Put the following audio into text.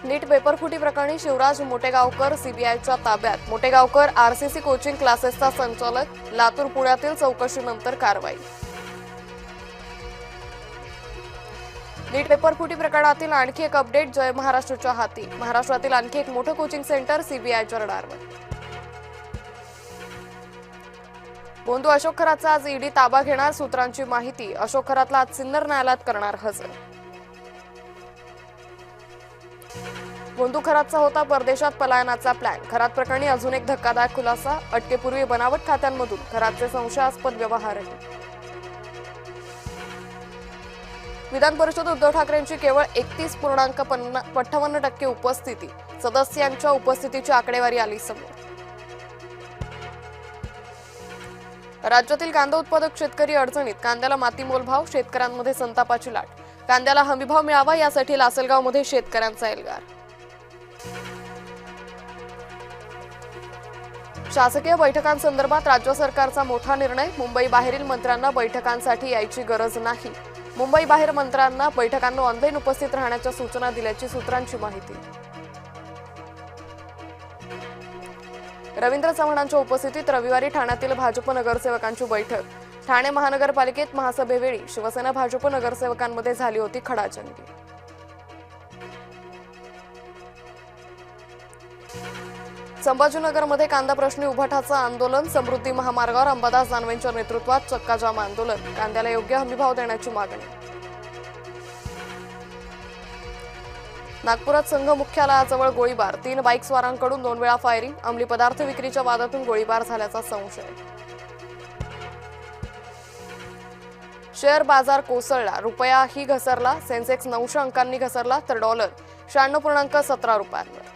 नीट पेपरफुटी प्रकरणी शिवराज मोटेगावकर सीबीआयच्या ताब्यात. मोटेगावकर आरसीसी कोचिंग क्लासेसचा संचालक. लातूर पुण्यातील चौकशीनंतर कारवाई. नीट पेपरफुटी प्रकरणातील आणखी एक अपडेट जय महाराष्ट्रच्या हाती. महाराष्ट्रातील आणखी एक मोठं कोचिंग सेंटर सीबीआयच्या रडारवर. बोंधू अशोक खरातचा आज ईडी ताबा घेणार. सूत्रांची माहिती. अशोक खरातला आज सिन्नर न्यायालयात करणार हजर. बोंधू खरातचा होता परदेशात पलायनाचा प्लॅन. खरात प्रकरणी अजून एक धक्कादायक खुलासा. अटकेपूर्वी बनावट खात्यांमधून खरातचे संशयास्पद व्यवहारही. विधान परिषद उद्धव ठाकरेंची केवळ 31.58% उपस्थिती. सदस्यांच्या उपस्थितीची आकडेवारी आली समोर. राज्यातील कांदा उत्पादक शेतकरी अडचणीत. कांद्याला मातीमोल भाव. शेतकऱ्यांमध्ये संतापाची लाट. कांद्याला हमीभाव मिळावा यासाठी लासलगावमध्ये शेतकऱ्यांचा एल्गार. शासकीय बैठकांसंदर्भात राज्य सरकारचा मोठा निर्णय. मुंबई बाहेरील मंत्र्यांना बैठकांसाठी यायची गरज नाही. मुंबई बाहेर मंत्र्यांना बैठकांना ऑनलाईन उपस्थित राहण्याच्या सूचना दिल्याची सूत्रांची माहिती. रवींद्र चव्हाणांच्या उपस्थितीत रविवारी ठाण्यातील भाजप नगरसेवकांची बैठक. ठाणे महानगरपालिकेत महासभेवेळी शिवसेना भाजप नगरसेवकांमध्ये झाली होती खडाजंगी. संभाजीनगरमध्ये कांदा प्रश्नी उभाटाचं आंदोलन. समृद्धी महामार्गावर अंबादास दानवेंच्या नेतृत्वात चक्काजाम आंदोलन. कांद्याला योग्य हमीभाव देण्याची मागणी. नागपुरात संघ मुख्यालयाजवळ गोळीबार. 3 बाईक स्वारांकडून 2 वेळा फायरिंग. अंमली पदार्थ विक्रीच्या वादातून गोळीबार झाल्याचा संशय. शेअर बाजार कोसळला. रुपयाही घसरला. सेन्सेक्स 900 अंकांनी घसरला तर डॉलर 96.17 रुपयांवर.